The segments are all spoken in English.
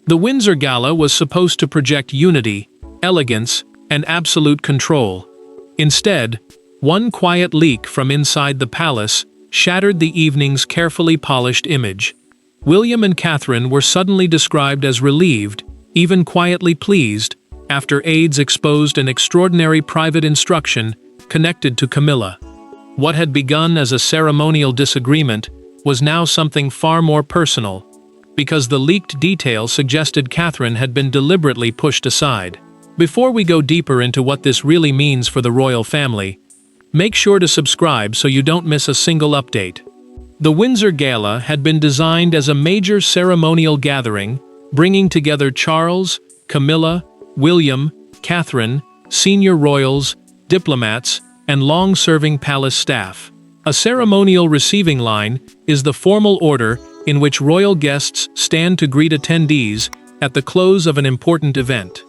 The Windsor Gala was supposed to project unity, elegance, and absolute control. Instead, one quiet leak from inside the palace shattered the evening's carefully polished image. William and Catherine were suddenly described as relieved, even quietly pleased, after aides exposed an extraordinary private instruction connected to Camilla. What had begun as a ceremonial disagreement was now something far more personal, because the leaked detail suggested Catherine had been deliberately pushed aside. Before we go deeper into what this really means for the royal family, make sure to subscribe so you don't miss a single update. The Windsor Gala had been designed as a major ceremonial gathering, bringing together Charles, Camilla, William, Catherine, senior royals, diplomats, and long-serving palace staff. A ceremonial receiving line is the formal order in which royal guests stand to greet attendees at the close of an important event.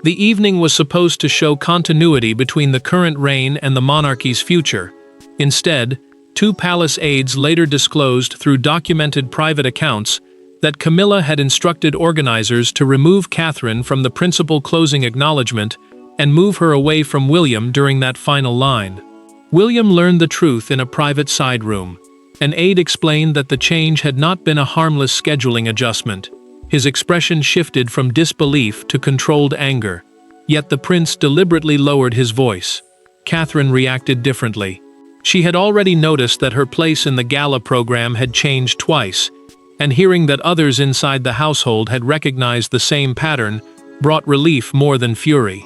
The evening was supposed to show continuity between the current reign and the monarchy's future. Instead, two palace aides later disclosed through documented private accounts that Camilla had instructed organizers to remove Catherine from the principal closing acknowledgement and move her away from William during that final line. William learned the truth in a private side room. An aide explained that the change had not been a harmless scheduling adjustment. His expression shifted from disbelief to controlled anger. Yet the prince deliberately lowered his voice. Catherine reacted differently. She had already noticed that her place in the gala program had changed twice, and hearing that others inside the household had recognized the same pattern brought relief more than fury.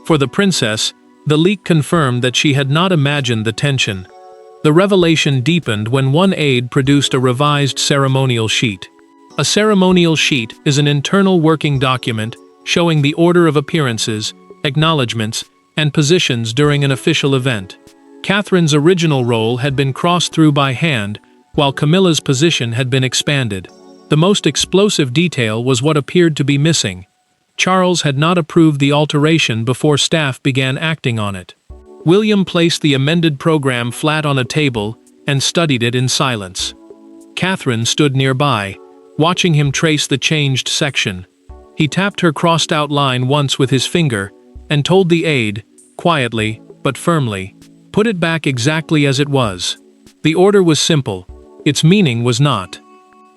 For the princess, the leak confirmed that she had not imagined the tension. The revelation deepened when one aide produced a revised ceremonial sheet. A ceremonial sheet is an internal working document showing the order of appearances, acknowledgements, and positions during an official event. Catherine's original role had been crossed through by hand, while Camilla's position had been expanded. The most explosive detail was what appeared to be missing. Charles had not approved the alteration before staff began acting on it. William placed the amended program flat on a table and studied it in silence. Catherine stood nearby, watching him trace the changed section. He tapped her crossed-out line once with his finger and told the aide, quietly but firmly, "Put it back exactly as it was." The order was simple. Its meaning was not.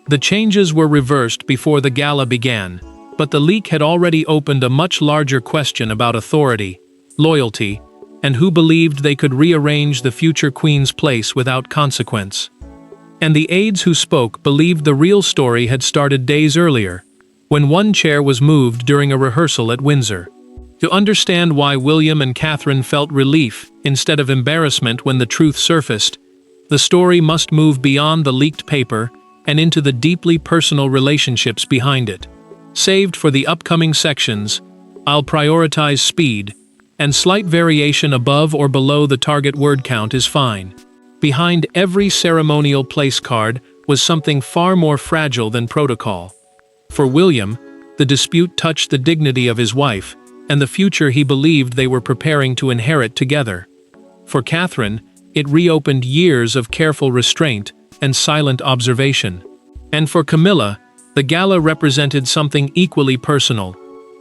The changes were reversed before the gala began, but the leak had already opened a much larger question about authority, loyalty, and who believed they could rearrange the future queen's place without consequence. And the aides who spoke believed the real story had started days earlier, when one chair was moved during a rehearsal at Windsor. To understand why William and Catherine felt relief instead of embarrassment when the truth surfaced, the story must move beyond the leaked paper and into the deeply personal relationships behind it. Saved for the upcoming sections, I'll prioritize speed, and slight variation above or below the target word count is fine. Behind every ceremonial place card was something far more fragile than protocol. For William, the dispute touched the dignity of his wife and the future he believed they were preparing to inherit together. For Catherine, it reopened years of careful restraint and silent observation. And for Camilla, the gala represented something equally personal: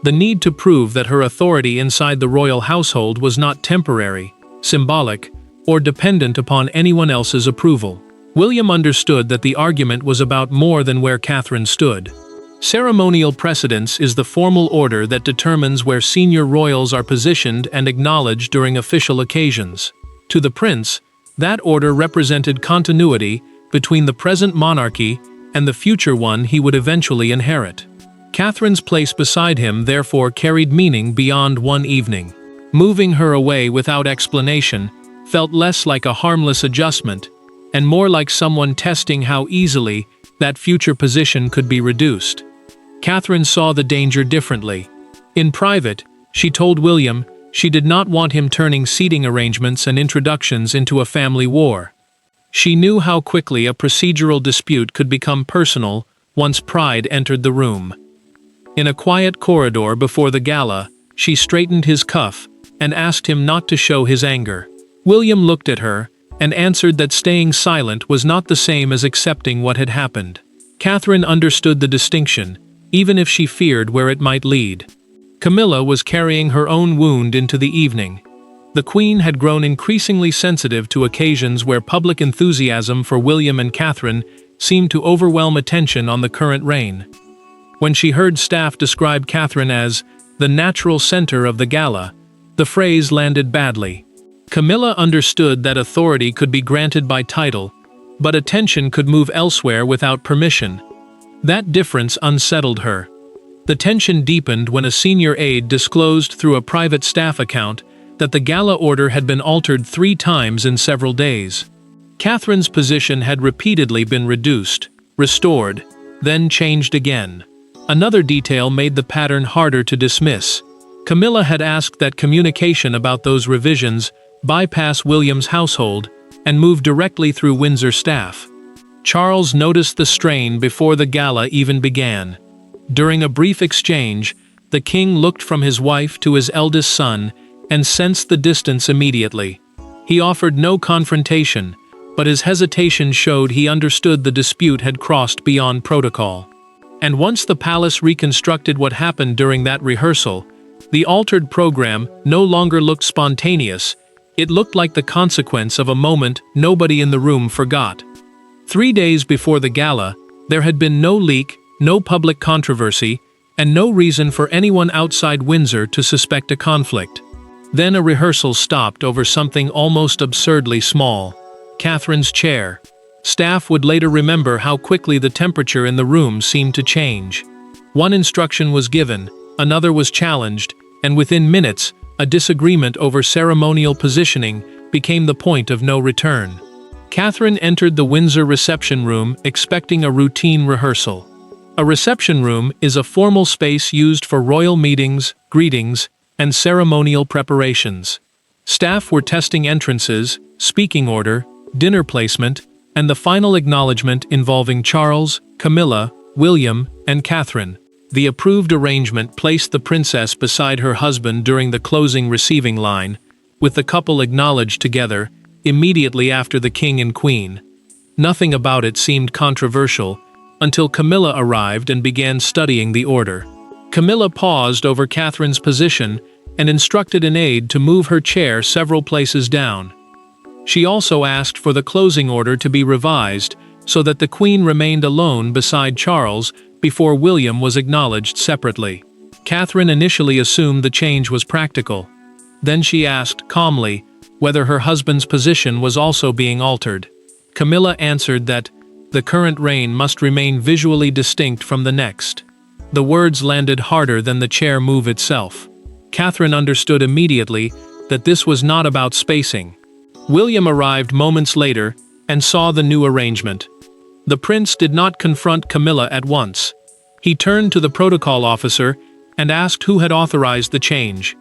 the need to prove that her authority inside the royal household was not temporary, symbolic, or dependent upon anyone else's approval. William understood that the argument was about more than where Catherine stood. Ceremonial precedence is the formal order that determines where senior royals are positioned and acknowledged during official occasions. To the prince, that order represented continuity between the present monarchy and the future one he would eventually inherit. Catherine's place beside him therefore carried meaning beyond one evening. Moving her away without explanation felt less like a harmless adjustment, and more like someone testing how easily that future position could be reduced. Catherine saw the danger differently. In private, she told William she did not want him turning seating arrangements and introductions into a family war. She knew how quickly a procedural dispute could become personal once pride entered the room. In a quiet corridor before the gala, she straightened his cuff and asked him not to show his anger. William looked at her and answered that staying silent was not the same as accepting what had happened. Catherine understood the distinction, even if she feared where it might lead. Camilla was carrying her own wound into the evening. The Queen had grown increasingly sensitive to occasions where public enthusiasm for William and Catherine seemed to overwhelm attention on the current reign. When she heard staff describe Catherine as the natural center of the gala, the phrase landed badly. Camilla understood that authority could be granted by title, but attention could move elsewhere without permission. That difference unsettled her. The tension deepened when a senior aide disclosed through a private staff account that the gala order had been altered 3 times in several days. Catherine's position had repeatedly been reduced, restored, then changed again. Another detail made the pattern harder to dismiss. Camilla had asked that communication about those revisions bypass William's household and move directly through Windsor staff. Charles noticed the strain before the gala even began. During a brief exchange, the king looked from his wife to his eldest son and sensed the distance immediately. He offered no confrontation, but his hesitation showed he understood the dispute had crossed beyond protocol. And once the palace reconstructed what happened during that rehearsal, the altered program no longer looked spontaneous. It looked like the consequence of a moment nobody in the room forgot. 3 days before the gala, there had been no leak, no public controversy, and no reason for anyone outside Windsor to suspect a conflict. Then a rehearsal stopped over something almost absurdly small: Catherine's chair. Staff would later remember how quickly the temperature in the room seemed to change. One instruction was given, another was challenged, and within minutes, a disagreement over ceremonial positioning became the point of no return. Catherine entered the Windsor reception room expecting a routine rehearsal. A reception room is a formal space used for royal meetings, greetings, and ceremonial preparations. Staff were testing entrances, speaking order, dinner placement, and the final acknowledgement involving Charles, Camilla, William, and Catherine. The approved arrangement placed the princess beside her husband during the closing receiving line, with the couple acknowledged together, immediately after the king and queen. Nothing about it seemed controversial, until Camilla arrived and began studying the order. Camilla paused over Catherine's position and instructed an aide to move her chair several places down. She also asked for the closing order to be revised so that the Queen remained alone beside Charles before William was acknowledged separately. Catherine initially assumed the change was practical. Then she asked, calmly, whether her husband's position was also being altered. Camilla answered that the current reign must remain visually distinct from the next. The words landed harder than the chair move itself. Catherine understood immediately that this was not about spacing. William arrived moments later and saw the new arrangement. The prince did not confront Camilla at once. He turned to the protocol officer and asked who had authorized the change.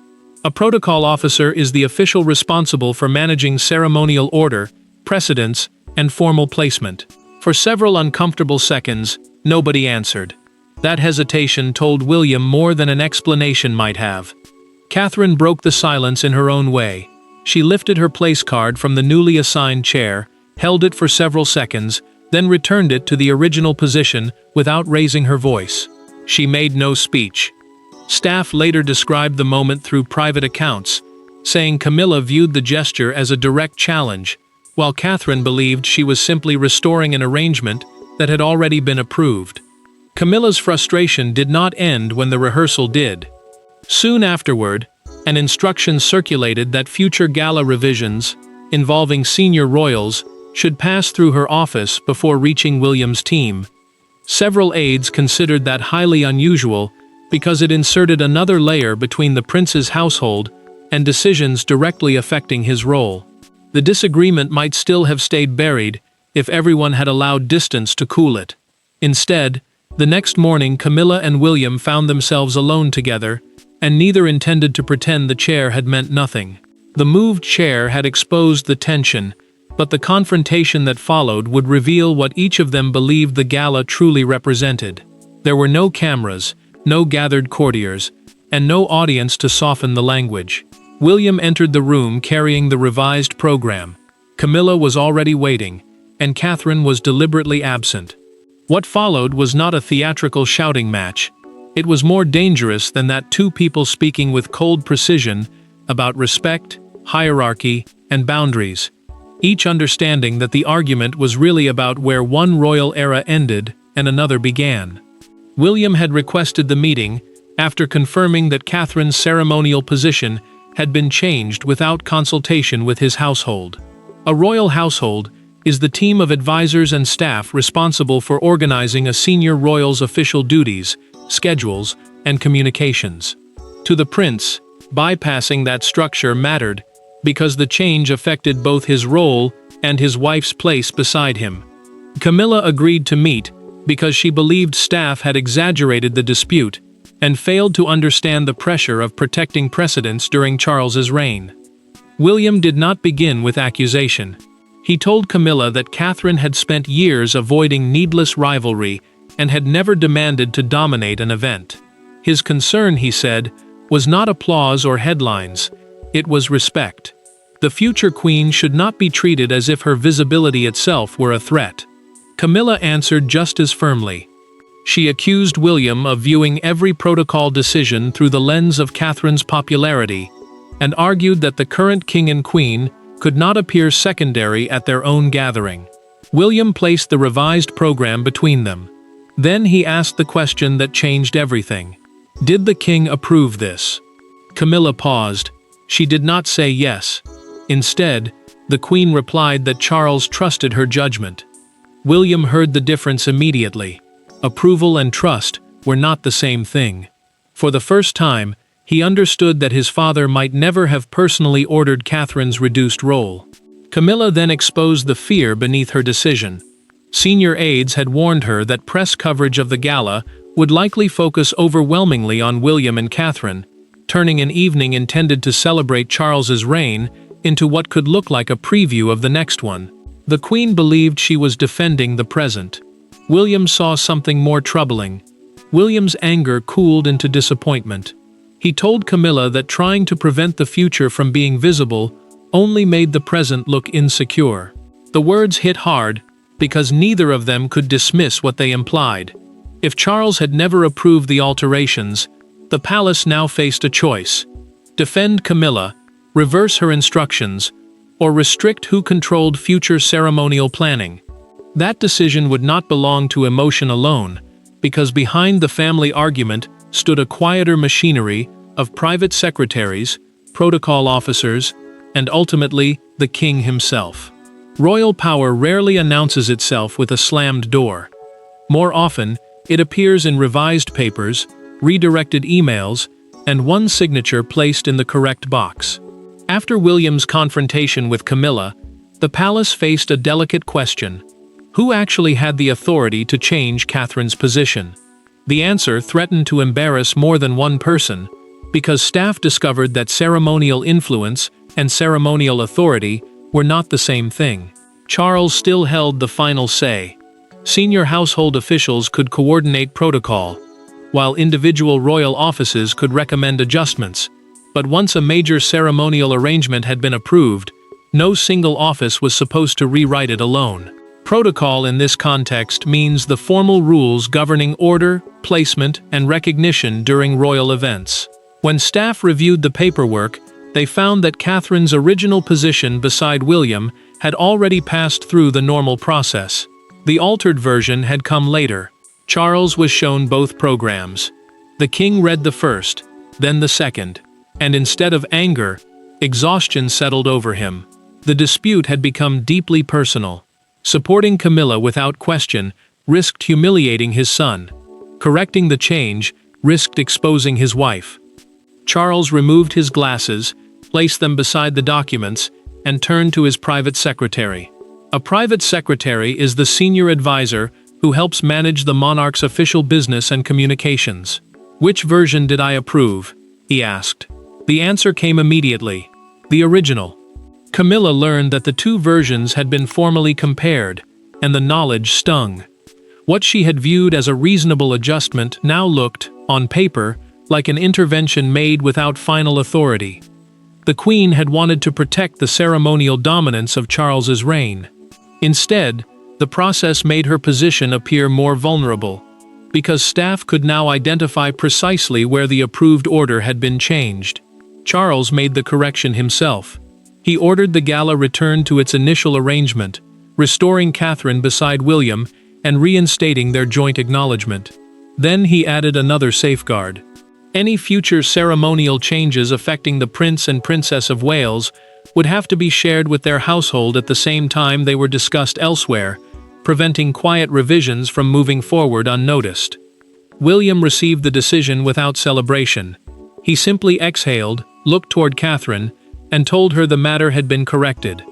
A protocol officer is the official responsible for managing ceremonial order, precedence, and formal placement. For several uncomfortable seconds, nobody answered. That hesitation told William more than an explanation might have. Catherine broke the silence in her own way. She lifted her place card from the newly assigned chair, held it for several seconds, then returned it to the original position without raising her voice. She made no speech. Staff later described the moment through private accounts, saying Camilla viewed the gesture as a direct challenge, while Catherine believed she was simply restoring an arrangement that had already been approved. Camilla's frustration did not end when the rehearsal did. Soon afterward, an instruction circulated that future gala revisions, involving senior royals, should pass through her office before reaching William's team. Several aides considered that highly unusual because it inserted another layer between the prince's household and decisions directly affecting his role. The disagreement might still have stayed buried if everyone had allowed distance to cool it. Instead, the next morning Camilla and William found themselves alone together, and neither intended to pretend the chair had meant nothing. The moved chair had exposed the tension, but the confrontation that followed would reveal what each of them believed the gala truly represented. There were no cameras, no gathered courtiers, and no audience to soften the language. William entered the room carrying the revised program. Camilla was already waiting, and Catherine was deliberately absent. What followed was not a theatrical shouting match, It was more dangerous than that two people speaking with cold precision about respect, hierarchy, and boundaries, each understanding that the argument was really about where one royal era ended and another began. William had requested the meeting after confirming that Catherine's ceremonial position had been changed without consultation with his household. A royal household is the team of advisors and staff responsible for organizing a senior royal's official duties, schedules, and communications. To the prince, bypassing that structure mattered because the change affected both his role and his wife's place beside him. Camilla agreed to meet because she believed staff had exaggerated the dispute and failed to understand the pressure of protecting precedence during Charles's reign. William did not begin with accusation. He told Camilla that Catherine had spent years avoiding needless rivalry and had never demanded to dominate an event. His concern, he said, was not applause or headlines, it was respect. The future queen should not be treated as if her visibility itself were a threat. Camilla answered just as firmly. She accused William of viewing every protocol decision through the lens of Catherine's popularity, and argued that the current king and queen could not appear secondary at their own gathering. William placed the revised program between them. Then he asked the question that changed everything. Did the king approve this? Camilla paused. She did not say yes. Instead, the queen replied that Charles trusted her judgment. William heard the difference immediately. Approval and trust were not the same thing. For the first time, he understood that his father might never have personally ordered Catherine's reduced role. Camilla then exposed the fear beneath her decision. Senior aides had warned her that press coverage of the gala would likely focus overwhelmingly on William and Catherine, turning an evening intended to celebrate Charles's reign into what could look like a preview of the next one. The Queen believed she was defending the present. William saw something more troubling. William's anger cooled into disappointment. He told Camilla that trying to prevent the future from being visible only made the present look insecure. The words hit hard because neither of them could dismiss what they implied. If Charles had never approved the alterations, the palace now faced a choice: defend Camilla, reverse her instructions, or restrict who controlled future ceremonial planning. That decision would not belong to emotion alone, because behind the family argument stood a quieter machinery of private secretaries, protocol officers, and ultimately the king himself. Royal power rarely announces itself with a slammed door. More often, it appears in revised papers, redirected emails, and one signature placed in the correct box. After William's confrontation with Camilla, the palace faced a delicate question: who actually had the authority to change Catherine's position? The answer threatened to embarrass more than one person, because staff discovered that ceremonial influence and ceremonial authority were not the same thing. Charles still held the final say. Senior household officials could coordinate protocol, while individual royal offices could recommend adjustments. But once a major ceremonial arrangement had been approved, no single office was supposed to rewrite it alone. Protocol in this context means the formal rules governing order, placement, and recognition during royal events. When staff reviewed the paperwork, they found that Catherine's original position beside William had already passed through the normal process. The altered version had come later. Charles was shown both programs. The king read the first, then the second, and instead of anger, exhaustion settled over him. The dispute had become deeply personal. Supporting Camilla without question risked humiliating his son. Correcting the change risked exposing his wife. Charles removed his glasses, placed them beside the documents, and turned to his private secretary. A private secretary is the senior advisor who helps manage the monarch's official business and communications. "Which version did I approve?" he asked. The answer came immediately: the original. Camilla learned that the two versions had been formally compared, and the knowledge stung. What she had viewed as a reasonable adjustment now looked, on paper, like an intervention made without final authority. The Queen had wanted to protect the ceremonial dominance of Charles's reign. Instead, the process made her position appear more vulnerable. because staff could now identify precisely where the approved order had been changed. Charles made the correction himself. He ordered the gala returned to its initial arrangement, restoring Catherine beside William and reinstating their joint acknowledgement. Then he added another safeguard. Any future ceremonial changes affecting the Prince and Princess of Wales would have to be shared with their household at the same time they were discussed elsewhere, preventing quiet revisions from moving forward unnoticed. William received the decision without celebration. He simply exhaled, looked toward Catherine, and told her the matter had been corrected.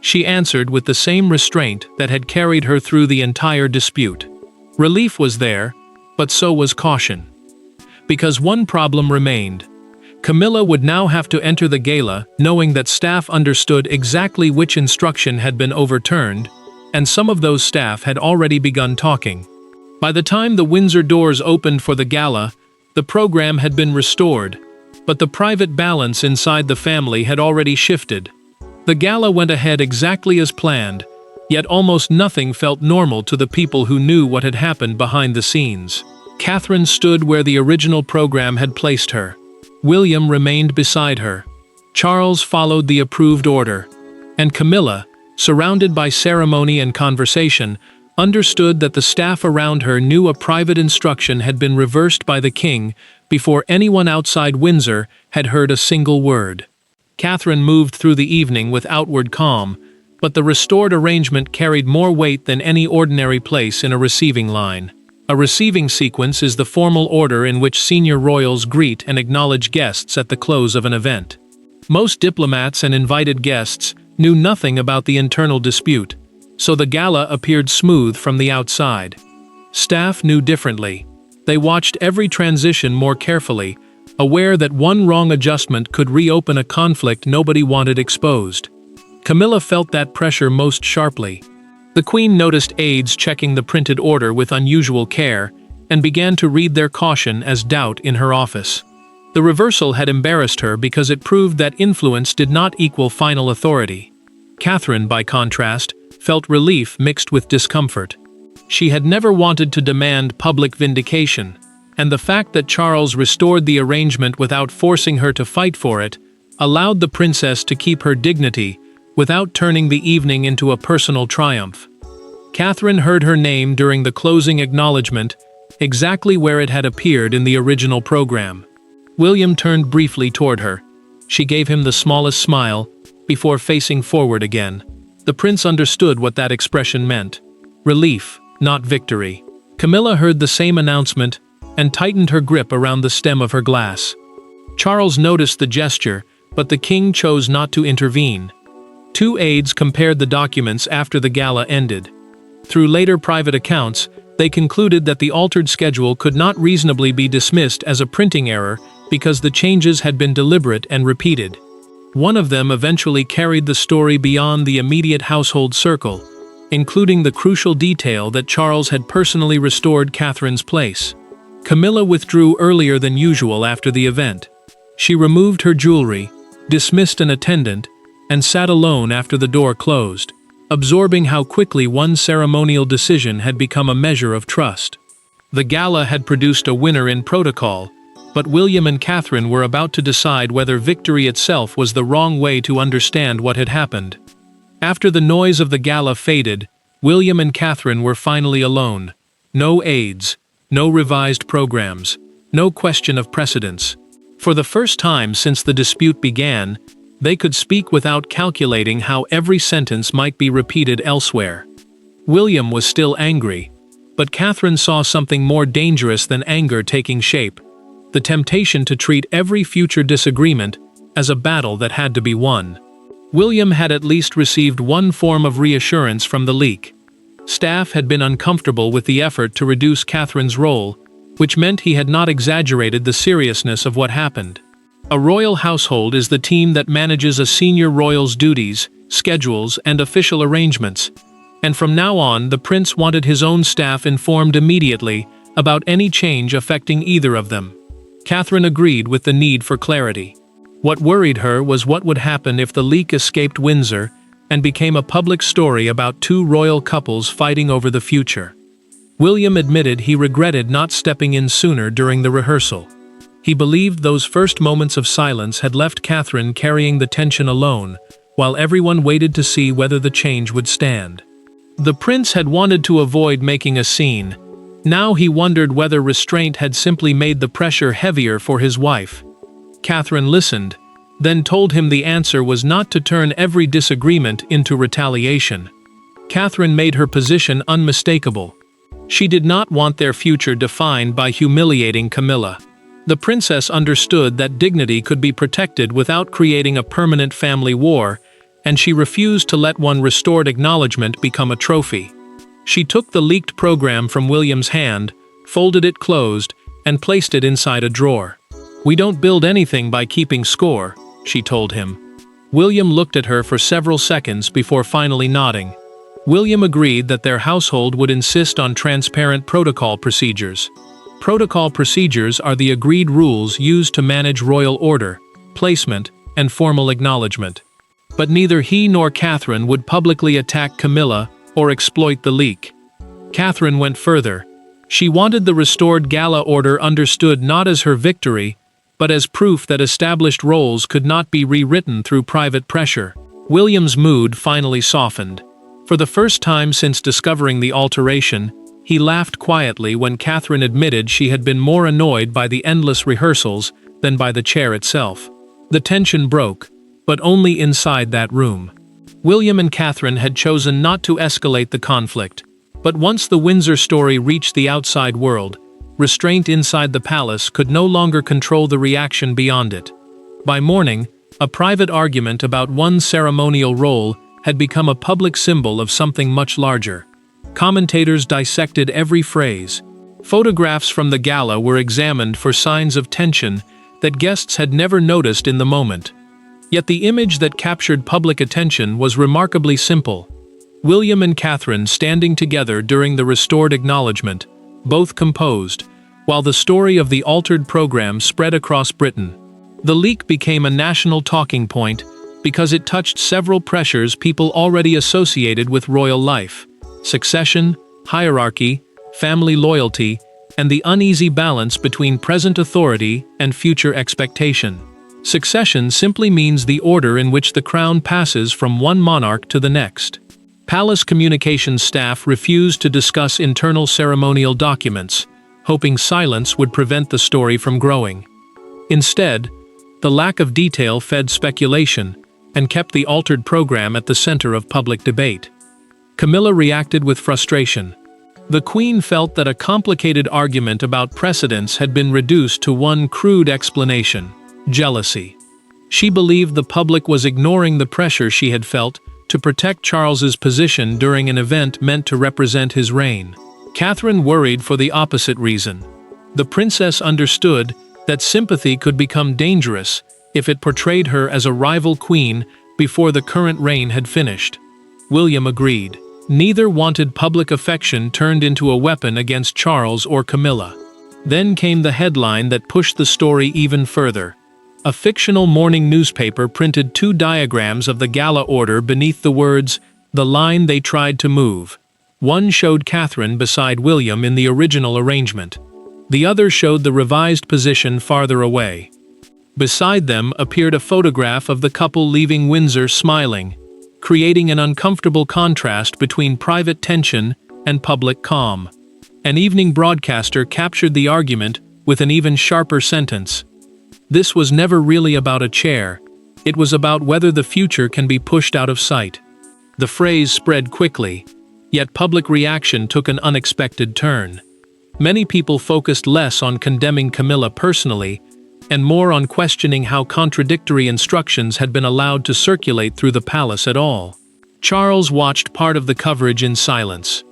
She answered with the same restraint that had carried her through the entire dispute. Relief was there, but so was caution. Because one problem remained. Camilla would now have to enter the gala knowing that staff understood exactly which instruction had been overturned, and some of those staff had already begun talking. By the time the Windsor doors opened for the gala, the program had been restored, but the private balance inside the family had already shifted. The gala went ahead exactly as planned, yet almost nothing felt normal to the people who knew what had happened behind the scenes. Catherine stood where the original program had placed her. William remained beside her. Charles followed the approved order. And Camilla, surrounded by ceremony and conversation, understood that the staff around her knew a private instruction had been reversed by the king before anyone outside Windsor had heard a single word. Catherine moved through the evening with outward calm, but the restored arrangement carried more weight than any ordinary place in a receiving line. A receiving sequence is the formal order in which senior royals greet and acknowledge guests at the close of an event. Most diplomats and invited guests knew nothing about the internal dispute, so the gala appeared smooth from the outside. Staff knew differently. They watched every transition more carefully, aware that one wrong adjustment could reopen a conflict nobody wanted exposed. Camilla felt that pressure most sharply. The Queen noticed aides checking the printed order with unusual care, and began to read their caution as doubt in her office. The reversal had embarrassed her because it proved that influence did not equal final authority. Catherine, by contrast, felt relief mixed with discomfort. She had never wanted to demand public vindication, and the fact that Charles restored the arrangement without forcing her to fight for it allowed the princess to keep her dignity without turning the evening into a personal triumph. Catherine heard her name during the closing acknowledgement, exactly where it had appeared in the original program. William turned briefly toward her. She gave him the smallest smile, before facing forward again. The prince understood what that expression meant. Relief, not victory. Camilla heard the same announcement and tightened her grip around the stem of her glass. Charles noticed the gesture, but the king chose not to intervene. Two aides compared the documents after the gala ended. Through later private accounts, they concluded that the altered schedule could not reasonably be dismissed as a printing error because the changes had been deliberate and repeated. One of them eventually carried the story beyond the immediate household circle, including the crucial detail that Charles had personally restored Catherine's place. Camilla withdrew earlier than usual after the event. She removed her jewelry, dismissed an attendant, and sat alone after the door closed, absorbing how quickly one ceremonial decision had become a measure of trust. The gala had produced a winner in protocol, but William and Catherine were about to decide whether victory itself was the wrong way to understand what had happened. After the noise of the gala faded, William and Catherine were finally alone. No aides, no revised programs, no question of precedence. For the first time since the dispute began, they could speak without calculating how every sentence might be repeated elsewhere. William was still angry, but Catherine saw something more dangerous than anger taking shape: the temptation to treat every future disagreement as a battle that had to be won. William had at least received one form of reassurance from the leak. Staff had been uncomfortable with the effort to reduce Catherine's role, which meant he had not exaggerated the seriousness of what happened. A royal household is the team that manages a senior royal's duties, schedules, and official arrangements, and from now on the prince wanted his own staff informed immediately about any change affecting either of them. Catherine agreed with the need for clarity. What worried her was what would happen if the leak escaped Windsor and became a public story about two royal couples fighting over the future. William admitted he regretted not stepping in sooner during the rehearsal. He believed those first moments of silence had left Catherine carrying the tension alone, while everyone waited to see whether the change would stand. The prince had wanted to avoid making a scene. Now he wondered whether restraint had simply made the pressure heavier for his wife. Catherine listened, then told him the answer was not to turn every disagreement into retaliation. Catherine made her position unmistakable. She did not want their future defined by humiliating Camilla. The princess understood that dignity could be protected without creating a permanent family war, and she refused to let one restored acknowledgement become a trophy. She took the leaked program from William's hand, folded it closed, and placed it inside a drawer. "We don't build anything by keeping score," she told him. William looked at her for several seconds before finally nodding. William agreed that their household would insist on transparent protocol procedures. Protocol procedures are the agreed rules used to manage royal order, placement, and formal acknowledgement. But neither he nor Catherine would publicly attack Camilla or exploit the leak. Catherine went further. She wanted the restored gala order understood not as her victory, but as proof that established roles could not be rewritten through private pressure. William's mood finally softened. For the first time since discovering the alteration, he laughed quietly when Catherine admitted she had been more annoyed by the endless rehearsals than by the chair itself. The tension broke, but only inside that room. William and Catherine had chosen not to escalate the conflict, but once the Windsor story reached the outside world, restraint inside the palace could no longer control the reaction beyond it. By morning, a private argument about one ceremonial role had become a public symbol of something much larger. Commentators dissected every phrase. Photographs from the gala were examined for signs of tension that guests had never noticed in the moment. Yet the image that captured public attention was remarkably simple. William and Catherine standing together during the restored acknowledgement, both composed, while the story of the altered program spread across Britain. The leak became a national talking point because it touched several pressures people already associated with royal life: succession, hierarchy, family loyalty, and the uneasy balance between present authority and future expectation. Succession simply means the order in which the crown passes from one monarch to the next. Palace communications staff refused to discuss internal ceremonial documents, hoping silence would prevent the story from growing. Instead, the lack of detail fed speculation and kept the altered program at the center of public debate. Camilla reacted with frustration. The Queen felt that a complicated argument about precedence had been reduced to one crude explanation: jealousy. She believed the public was ignoring the pressure she had felt to protect Charles's position during an event meant to represent his reign. Catherine worried for the opposite reason. The princess understood that sympathy could become dangerous if it portrayed her as a rival queen before the current reign had finished. William agreed. Neither wanted public affection turned into a weapon against Charles or Camilla. Then came the headline that pushed the story even further. A fictional morning newspaper printed 2 diagrams of the gala order beneath the words, "the line they tried to move." One showed Catherine beside William in the original arrangement. The other showed the revised position farther away. Beside them appeared a photograph of the couple leaving Windsor smiling, creating an uncomfortable contrast between private tension and public calm. An evening broadcaster captured the argument with an even sharper sentence: "This was never really about a chair. It was about whether the future can be pushed out of sight." The phrase spread quickly, yet public reaction took an unexpected turn. Many people focused less on condemning Camilla personally, and more on questioning how contradictory instructions had been allowed to circulate through the palace at all. Charles watched part of the coverage in silence.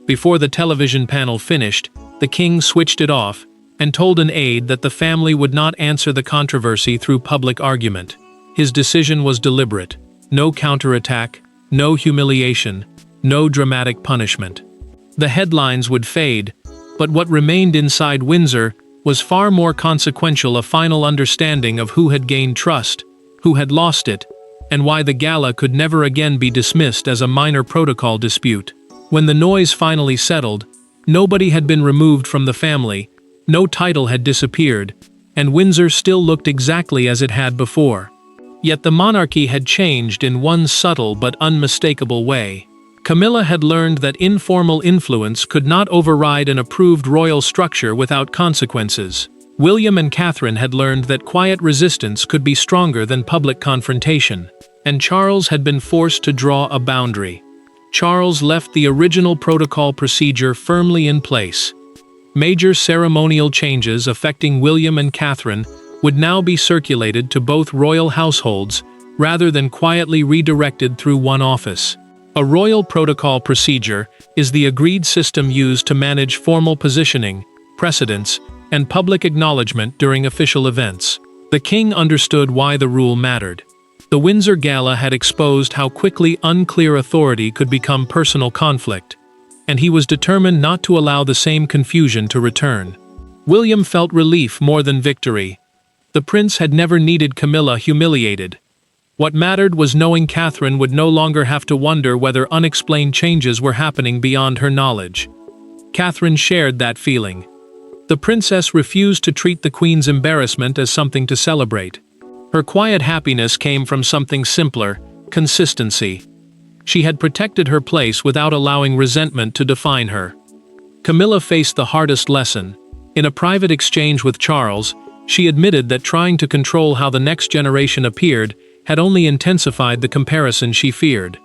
Before the television panel finished, the king switched it off and told an aide that the family would not answer the controversy through public argument. His decision was deliberate: no counterattack, no humiliation, no dramatic punishment. The headlines would fade, but what remained inside Windsor was far more consequential: a final understanding of who had gained trust, who had lost it, and why the gala could never again be dismissed as a minor protocol dispute. When the noise finally settled, Nobody had been removed from the family, no title had disappeared, and Windsor still looked exactly as it had before. Yet the monarchy had changed in one subtle but unmistakable way. Camilla had learned that informal influence could not override an approved royal structure without consequences. William and Catherine had learned that quiet resistance could be stronger than public confrontation, and Charles had been forced to draw a boundary. Charles left the original protocol procedure firmly in place. Major ceremonial changes affecting William and Catherine would now be circulated to both royal households rather than quietly redirected through one office. A royal protocol procedure is the agreed system used to manage formal positioning, precedence, and public acknowledgement during official events. The king understood why the rule mattered. The Windsor Gala had exposed how quickly unclear authority could become personal conflict, and he was determined not to allow the same confusion to return. William felt relief more than victory. The prince had never needed Camilla humiliated. What mattered was knowing Catherine would no longer have to wonder whether unexplained changes were happening beyond her knowledge. Catherine shared that feeling. The princess refused to treat the queen's embarrassment as something to celebrate. Her quiet happiness came from something simpler: consistency. She had protected her place without allowing resentment to define her. Camilla faced the hardest lesson. In a private exchange with Charles, she admitted that trying to control how the next generation appeared had only intensified the comparison she feared.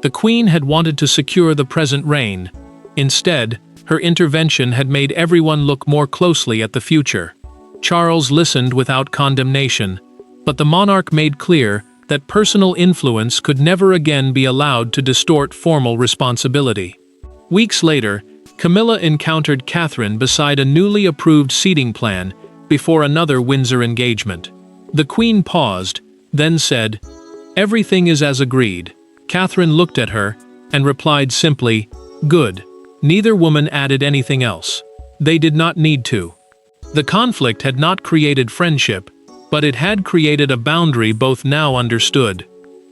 The queen had wanted to secure the present reign. Instead, her intervention had made everyone look more closely at the future. Charles listened without condemnation, but the monarch made clear that personal influence could never again be allowed to distort formal responsibility. Weeks later, Camilla encountered Catherine beside a newly approved seating plan before another Windsor engagement. The queen paused, then said, "Everything is as agreed." Catherine looked at her and replied simply, "Good." Neither woman added anything else. They did not need to. The conflict had not created friendship, but it had created a boundary both now understood.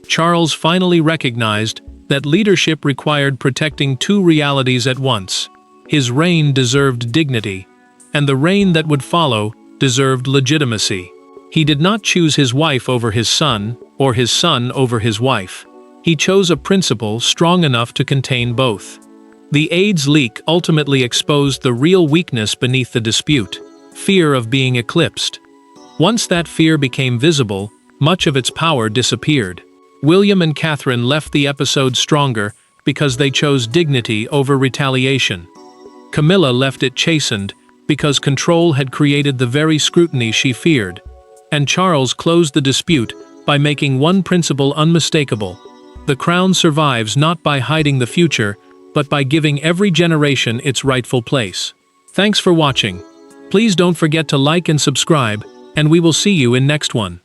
Charles finally recognized that leadership required protecting two realities at once. His reign deserved dignity, and the reign that would follow deserved legitimacy. He did not choose his wife over his son, or his son over his wife. He chose a principle strong enough to contain both. The AIDS leak ultimately exposed the real weakness beneath the dispute: fear of being eclipsed. Once that fear became visible, much of its power disappeared. William and Catherine left the episode stronger because they chose dignity over retaliation. Camilla left it chastened because control had created the very scrutiny she feared. And Charles closed the dispute by making one principle unmistakable: the crown survives not by hiding the future, but by giving every generation its rightful place. Thanks for watching. Please don't forget to like and subscribe, and we will see you in next one.